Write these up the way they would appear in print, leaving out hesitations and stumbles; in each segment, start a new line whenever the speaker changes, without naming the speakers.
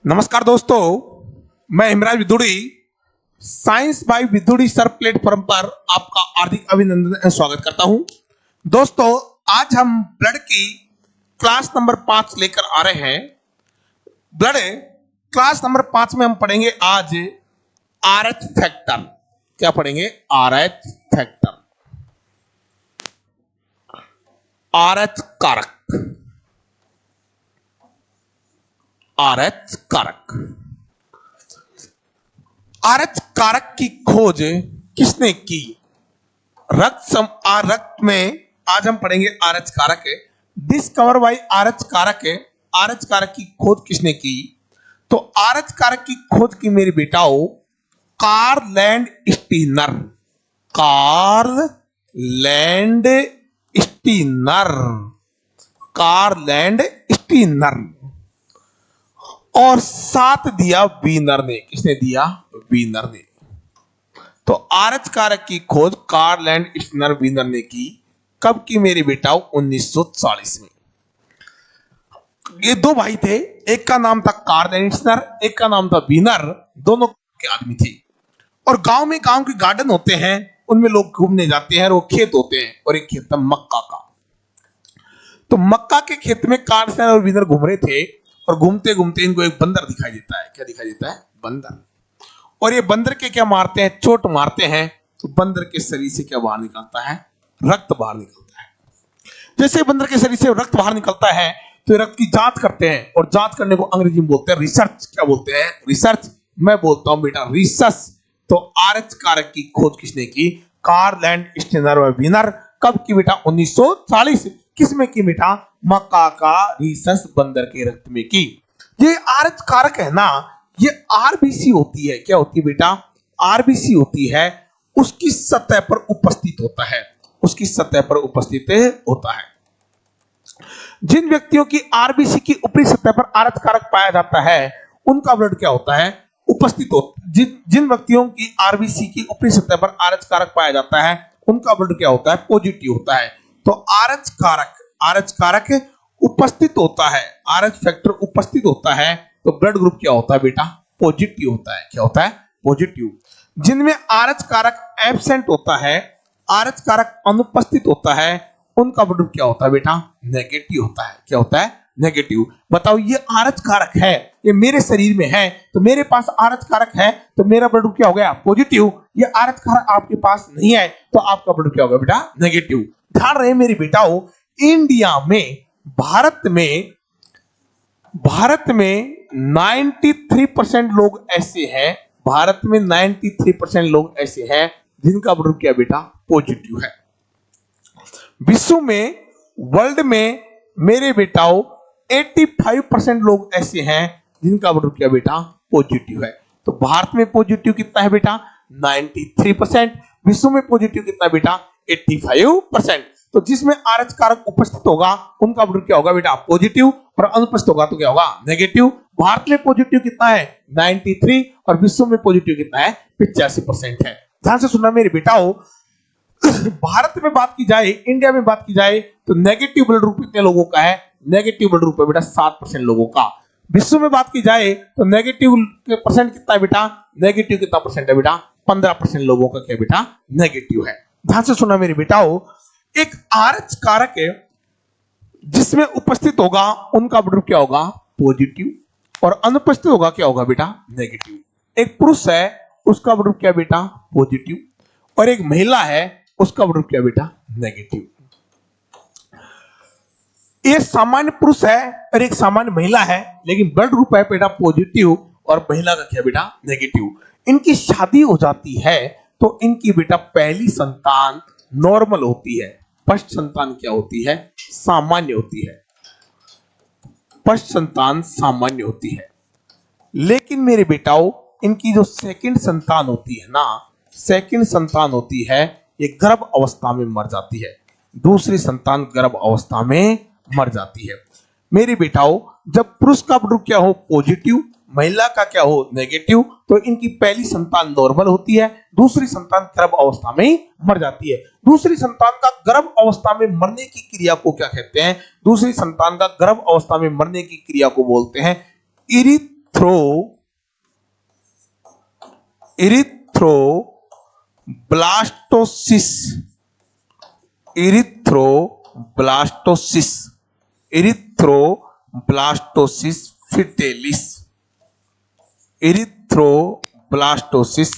नमस्कार दोस्तों, मैं Himraj Vidudi science by Vidudi sir platform पर आपका हार्दिक अभिनंदन एवं स्वागत करता हूं। दोस्तों, आज हम ब्लड की क्लास नंबर 5 लेकर आ रहे हैं। ब्लड क्लास नंबर 5 में हम पढ़ेंगे आज आरएच फैक्टर। क्या पढ़ेंगे? आरएच फैक्टर, आरएच कारक, आरएच कारक। आरएच कारक की खोज किसने की? रक्त में आज हम पढ़ेंगे आरएच कारक। डिस्कवर बाय आरएच कारक। आरएच कारक की खोज किसने की? तो आरएच कारक की खोज की मेरे बेटाओ Karl Landsteiner. Karl Landsteiner, Karl Landsteiner. और साथ दिया वीनर ने। किसने दिया? वीनर ने। तो आरएच कारक की खोज कार्ल लैंड स्टीनर वीनर ने की। कब की मेरे बेटा? 1940 में। ये दो भाई थे, एक का नाम था कार्ल लैंड स्टीनर, एक का नाम था वीनर। दोनों के आदमी थे। और गांव में, गांव के गार्डन होते हैं, उनमें लोग घूमने जाते हैं और वो खेत होते हैं, और एक खेत था मक्का का। तो मक्का के खेत में कार्ल लैंड और वीनर घूम रहे थे, और घूमते घूमते इनको एक बंदर दिखाई देता है। क्या दिखाई देता है? बंदर। और ये बंदर के क्या मारते हैं? चोट मारते हैं। तो बंदर के शरीर से क्या बाहर निकलता है? रक्त बाहर निकलता है। जैसे बंदर के शरीर से रक्त बाहर निकलता है तो रक्त की जांच करते हैं, और जांच करने को अंग्रेजी में बोलते हैं रिसर्च। क्या बोलते हैं? रिसर्च। मैं बोलता हूं बेटा रिसर्च। तो आरएच कारक की खोज किसने की? कार्ल लैंड स्टीनर और वीनर। कब की बेटा? 1940। किसमें की बेटा? मक्का का रिसर्च बंदर के रक्त में की। ये आरएच कारक है ना, ये आरबीसी होती है। क्या होती है बेटा? आरबीसी होती है। उसकी सतह पर उपस्थित होता है। उसकी सतह पर उपस्थित होता है। जिन व्यक्तियों की आरबीसी की ऊपरी सतह पर आरएच कारक पाया जाता है, उनका ब्लड क्या होता है? उपस्थित हो। जिन व्यक्तियों की आरबीसी की ऊपरी सतह पर आरएच कारक पाया जाता है, उनका ब्लड क्या होता है? पॉजिटिव होता है। तो आरएच कारक उपस्थित होता है, आरएच फैक्टर उपस्थित होता है, तो ब्लड ग्रुप क्या होता है बेटा? पॉजिटिव होता है। क्या होता है? पॉजिटिव। जिनमें आरएच कारक एब्सेंट होता है, आरएच कारक अनुपस्थित होता है, उनका ब्लड ग्रुप क्या होता है बेटा? नेगेटिव होता है। क्या होता है? नेगेटिव। बताओ, ये आरएच कारक है, ये मेरे शरीर में है, तो मेरे पास आरएच कारक है, तो मेरा ब्लड ग्रुप क्या हो गया? पॉजिटिव। ये आरएच कारक आपके पास नहीं है, तो आपका ब्लड क्या होगा बेटा? नेगेटिव। ध्यान रहे मेरे बेटाओ, इंडिया में, भारत में 93% लोग ऐसे हैं, भारत में 93% लोग ऐसे हैं जिनका ब्लड क्या बेटा? पॉजिटिव है। विश्व में, वर्ल्ड में मेरे बेटाओ 85% लोग ऐसे हैं जिनका ब्लड क्या बेटा? पॉजिटिव है। तो भारत में पॉजिटिव कितना है बेटा? 93%। विश्व में पॉजिटिव कितना बेटा? 85%। तो जिसमें आरएच कारक उपस्थित होगा, उनका ब्लड क्या होगा बेटा? पॉजिटिव। और अनुपस्थित होगा तो क्या होगा? नेगेटिव। भारत में पॉजिटिव कितना है? 93। और विश्व में पॉजिटिव कितना है? 85% है। ध्यान से सुनना मेरे बेटाओ, भारत में बात की जाए, इंडिया में बात की जाए, तो नेगेटिव ब्लड ग्रुप कितने लोगों का है? नेगेटिव ब्लड ग्रुप है बेटा 7% लोगों का। विश्व में बात की जाए तो नेगेटिव परसेंट कितना है बेटा? नेगेटिव कितना परसेंट है बेटा? 15% लोगों का क्या बेटा? नेगेटिव है। ध्यान से सुना मेरे बेटाओ, एक आरएच कारक है जिसमें उपस्थित होगा, उनका ब्लड ग्रुप क्या होगा? पॉजिटिव। और अनुपस्थित होगा क्या होगा बेटा? नेगेटिव। एक पुरुष है, उसका ब्लड ग्रुप क्या बेटा? पॉजिटिव। और एक महिला है, उसका ब्लड ग्रुप क्या बेटा? नेगेटिव। एक सामान्य पुरुष है और एक सामान्य महिला है, लेकिन ब्लड ग्रुप है बेटा पॉजिटिव, और महिला का क्या बेटा? नेगेटिव। इनकी शादी हो जाती है तो इनकी बेटा पहली संतान नॉर्मल होती है, फर्स्ट संतान क्या होती है? सामान्य होती है। फर्स्ट संतान सामान्य होती है। लेकिन मेरे बेटाओ, इनकी जो सेकंड संतान होती है ना, सेकंड संतान होती है, ये गर्भ अवस्था में मर जाती है। दूसरी संतान गर्भ अवस्था में मर जाती है। मेरे बेटाओ, जब पुरुष का ब्लड ग्रुप क्या हो? पॉजिटिव, महिला का क्या हो? नेगेटिव, तो इनकी पहली संतान नॉर्मल होती है, दूसरी संतान गर्भ अवस्था में मर जाती है। दूसरी संतान का गर्भ अवस्था में मरने की क्रिया को क्या कहते हैं? दूसरी संतान का गर्भ अवस्था में मरने की क्रिया को बोलते हैं इरिथ्रोप्लाज्मी। Erythroblastosis, erythroblastosis, erythroblastosis fetalis, erythroblastosis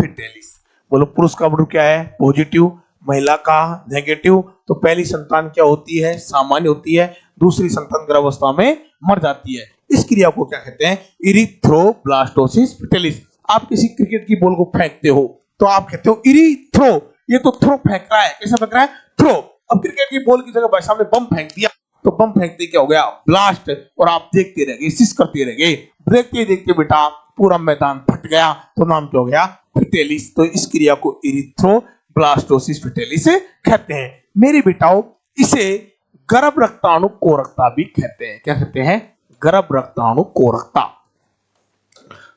fetalis. बोलो पुरुष का वर्ब क्या है? पॉजिटिव, महिला का नेगेटिव। तो पहली संतान क्या होती है? सामान्य होती है, दूसरी संतान गर्भावस्था में मर जाती है। इस क्रिया को क्या कहते हैं? Erythroblastosis fetalis. आप किसी क्रिकेट की बॉल को फेंकते हो तो आप कहते हो इरिथ्रो, ये तो थ्रो फेंक रहा है। कैसे फेंक रहा है? थ्रो। अब क्रिकेट की बॉल की जगह भाई साहब ने बम फेंक दिया, तो बम फेंकते क्या हो गया? ब्लास्ट। और आप देखते रह गए, सिस करते रह गए, देखते देखते बेटा पूरा मैदान फट गया, तो नाम क्या हो गया? फिटेलिस। तो इस क्रिया को इरिथ्रोब्लास्टोसिस फिटेलिस कहते हैं। मेरे बेटाओ, इसे गर्भ रक्ताणु कोरकता भी कहते हैं। क्या कहते हैं? गर्भ रक्ताणु कोरकता,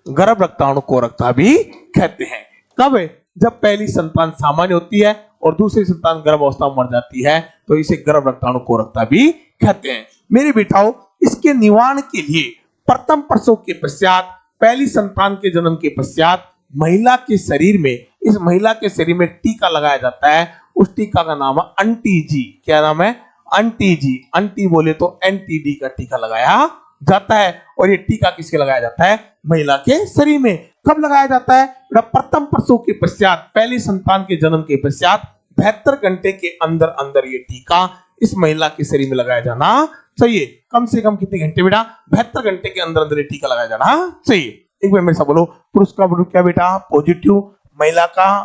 गर्भ रक्ताणु कोरकता भी कहते हैं। कब? जब पहली संतान सामान्य होती है और दूसरी संतान गर्भावस्था में मर जाती है, तो इसे गर्भ रक्ताणु कोरकता भी कहते हैं। मेरे बेटाओ, इसके निवारण के लिए प्रथम प्रसव के पश्चात, पहली संतान के जन्म के पश्चात महिला के शरीर में, इस महिला के शरीर में टीका लगाया जाता है। उस टीका का नाम है अंटीजी। क्या नाम है? अंटीजी। अंटी बोले तो एनटीडी का टीका लगाया जाता है। और ये टीका किसके लगाया जाता है? महिला के शरीर में। कब लगाया जाता है? प्रथम प्रसव के पश्चात, पहली संतान के जन्म के पश्चात 72 घंटे के अंदर अंदर ये टीका इस महिला के शरीर में लगाया जाना चाहिए। कम से कम कितने घंटे बेटा? 72 घंटे के अंदर अंदर ये टीका लगाया जाना चाहिए। एक बार मेरे साथ बोलो, पुरुष का वर्ब क्या बेटा? पॉजिटिव, महिला का